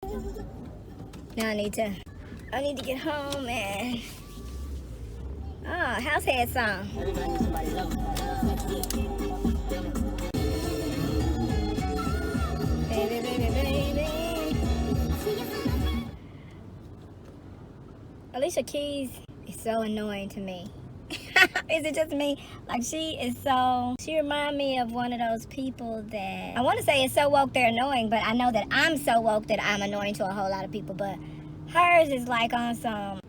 Now I need to get home and house head song. Baby, baby, baby. Alicia Keys is so annoying to me. Is it just me? Like, she reminds me of one of those people that, I want to say it's so woke they're annoying, but I know that I'm so woke that I'm annoying to a whole lot of people. But hers is like on some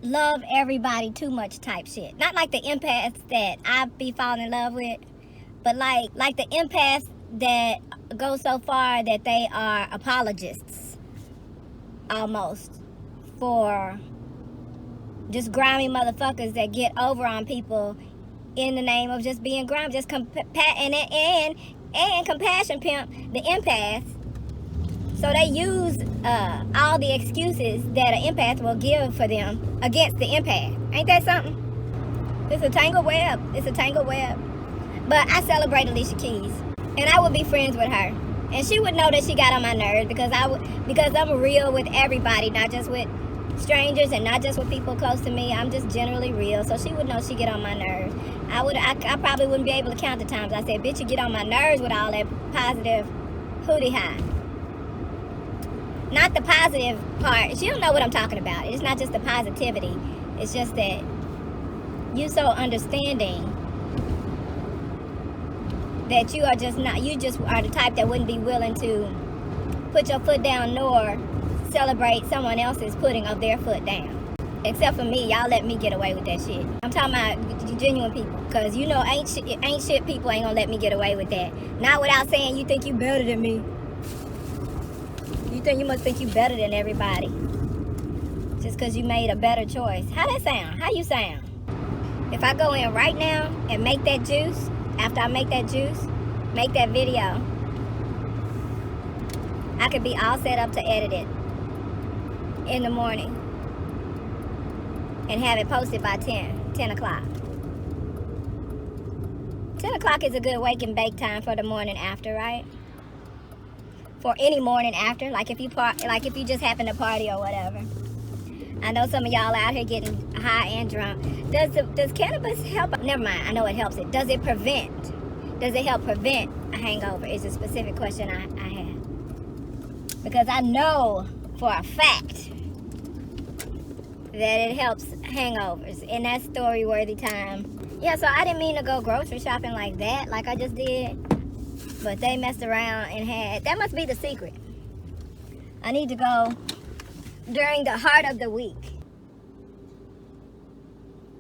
love everybody too much type shit. Not like the empaths that I be falling in love with, but like the empaths that go so far that they are apologists almost for just grimy motherfuckers that get over on people in the name of just being grimy, just and compassion pimp the empath. So they use all the excuses that an empath will give for them against the empath. Ain't that something? It's a tangled web. It's a tangled web. But I celebrate Alicia Keys, and I would be friends with her, and she would know that she got on my nerves because I'm real with everybody, not just with strangers and not just with people close to me. I'm just generally real, so she would know she get on my nerves. I probably wouldn't be able to count the times I said, bitch, you get on my nerves with all that positive hootie high. Not the positive part. She don't know what I'm talking about. It's not just the positivity. It's just that you so understanding that you just are the type that wouldn't be willing to put your foot down nor celebrate someone else's putting of their foot down. Except for me, y'all let me get away with that shit. I'm talking about genuine people, because you know ain't shit people ain't gonna let me get away with that. Not without saying you think you better than me. You must think you better than everybody just because you made a better choice. How that sound? How you sound? If I go in right now and make that juice, after I make that juice, make that video, I could be all set up to edit it in the morning and have it posted by 10 o'clock. 10 o'clock is a good wake and bake time for the morning after, right? For any morning after, like if you just happen to party or whatever. I know some of y'all out here getting high and drunk. Does cannabis help? Never mind, I know it helps it. Does it help prevent a hangover? Is a specific question I have. Because I know for a fact that it helps hangovers. And that's story-worthy time. Yeah, so I didn't mean to go grocery shopping like that, like I just did. But they messed around and that must be the secret. I need to go during the heart of the week.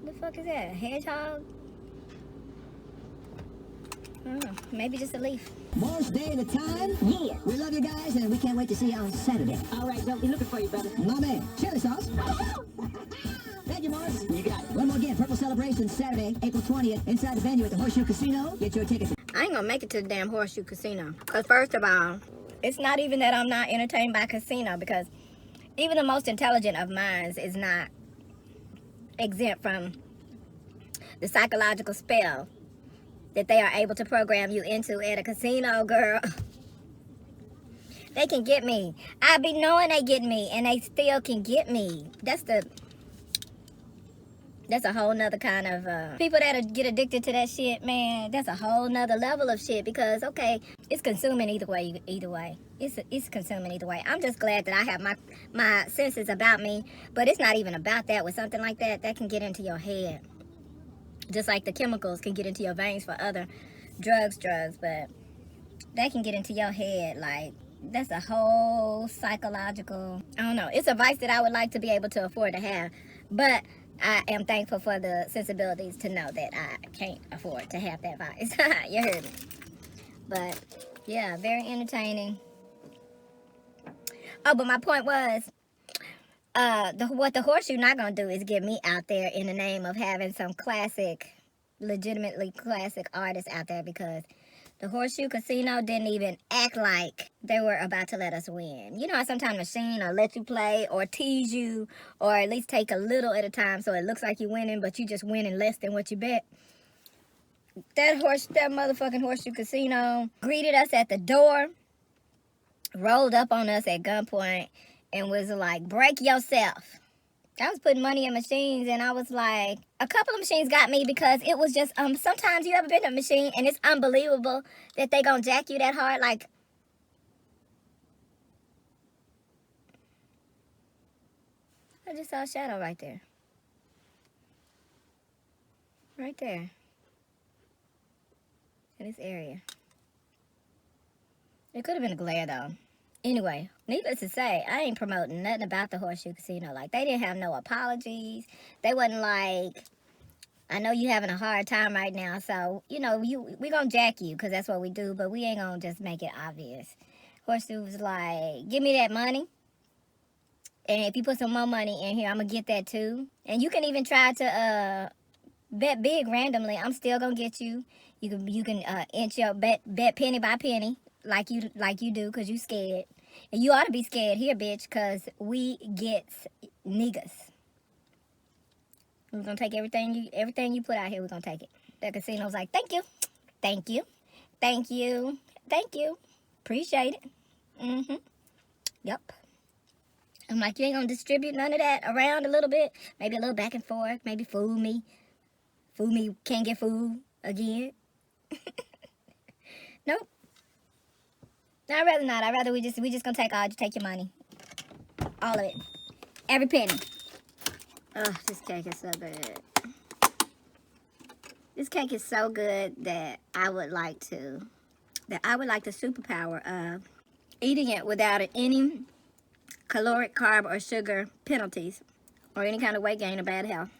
What the fuck is that? A hedgehog? Maybe just a leaf. Morris Day and the time? Yeah. We love you guys, and we can't wait to see you on Saturday. All right, Bill, we're looking for you, brother. My man, chili sauce. Thank you, Morris. You got it. One more again, Purple Celebration, Saturday, April 20th, inside the venue at the Horseshoe Casino. Get your tickets. I ain't gonna make it to the damn Horseshoe Casino. Because first of all, it's not even that I'm not entertained by casino, because even the most intelligent of minds is not exempt from the psychological spell that they are able to program you into at a casino, girl. They can get me. I be knowing they get me, and they still can get me. That's a whole nother kind of, people that get addicted to that shit, man, that's a whole nother level of shit, because, okay, it's consuming either way. It's consuming either way. I'm just glad that I have my senses about me, but it's not even about that. With something like that can get into your head. Just like the chemicals can get into your veins for other drugs, but that can get into your head, like, that's a whole psychological, I don't know. It's a vice that I would like to be able to afford to have, but I am thankful for the sensibilities to know that I can't afford to have that vice. You heard me. But, yeah, very entertaining. Oh, but my point was, what the Horseshoe not going to do is get me out there in the name of having some legitimately classic artists out there, because the Horseshoe Casino didn't even act like they were about to let us win. You know how sometimes a machine will let you play or tease you, or at least take a little at a time so it looks like you're winning, but you just winning less than what you bet. That motherfucking Horseshoe Casino greeted us at the door rolled up on us at gunpoint and was like, break yourself. I was putting money in machines, and I was like, a couple of machines got me because it was just, sometimes you ever been to a machine and it's unbelievable that they gonna jack you that hard. Like, I just saw a shadow right there. Right there. In this area. It could have been a glare though. Anyway, needless to say, I ain't promoting nothing about the Horseshoe Casino. Like, they didn't have no apologies. They wasn't like, I know you having a hard time right now, so, you know, we gonna jack you, because that's what we do, but we ain't gonna just make it obvious. Horseshoe was like, give me that money, and if you put some more money in here, I'm gonna get that too. And you can even try to bet big randomly. I'm still gonna get you. You can inch your bet penny by penny, like you do, because you scared. And you ought to be scared here, bitch, because we get niggas. We're gonna take everything you put out here, we're gonna take it. The casino's like, thank you, thank you, thank you, thank you, appreciate it. Yep. I'm like, you ain't gonna distribute none of that around a little bit, maybe a little back and forth, maybe fool me, can't get fooled again. Nope. I'd rather not. I'd rather we just gonna take your money, all of it, every penny. Oh, this cake is so good. This cake is so good that I would like the superpower of eating it without any caloric, carb, or sugar penalties, or any kind of weight gain or bad health,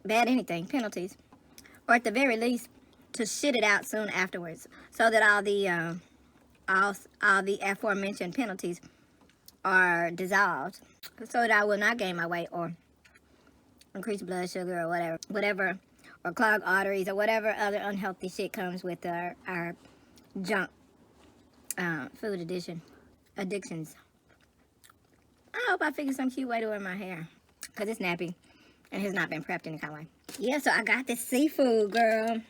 bad anything, penalties, or at the very least, to shit it out soon afterwards, so that all the aforementioned penalties are dissolved, so that I will not gain my weight or increase blood sugar or whatever, or clog arteries or whatever other unhealthy shit comes with our junk food addictions. I hope I figure some cute way to wear my hair, because it's nappy and has not been prepped any kind of way. Yeah, so I got this seafood, girl.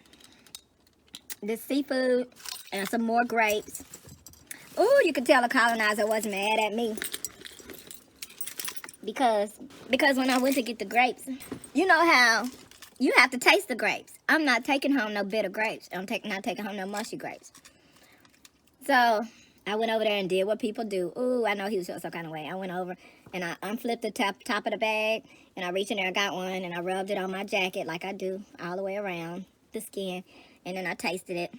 This seafood and some more grapes. Ooh, you could tell the colonizer was mad at me. Because when I went to get the grapes, you know how you have to taste the grapes. I'm not taking home no bitter grapes. I'm not taking home no mushy grapes. So I went over there and did what people do. Ooh, I know he was feeling some kind of way. I went over and I unflipped the top of the bag, and I reached in there, I got one, and I rubbed it on my jacket like I do all the way around the skin, and then I tasted it.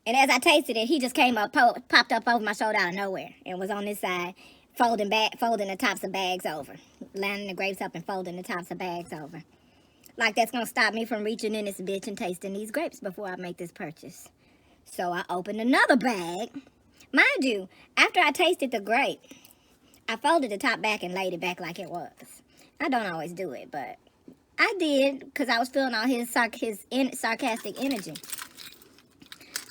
And as I tasted it, he just came up, popped up over my shoulder out of nowhere, and was on this side, folding the tops of bags over, lining the grapes up and folding the tops of bags over. Like that's gonna stop me from reaching in this bitch and tasting these grapes before I make this purchase. So I opened another bag. Mind you, after I tasted the grape, I folded the top back and laid it back like it was. I don't always do it, but I did, because I was feeling all his sarcastic energy.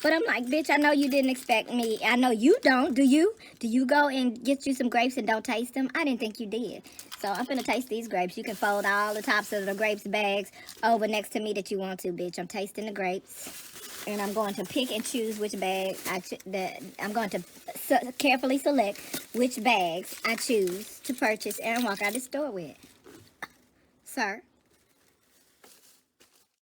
But I'm like, bitch, I know you didn't expect me. I know you don't. Do you? Do you go and get you some grapes and don't taste them? I didn't think you did. So I'm finna taste these grapes. You can fold all the tops of the grapes bags over next to me that you want to, bitch. I'm tasting the grapes. And I'm going to pick and choose which bag I'm going to carefully select which bags I choose to purchase and walk out the store with. Sir.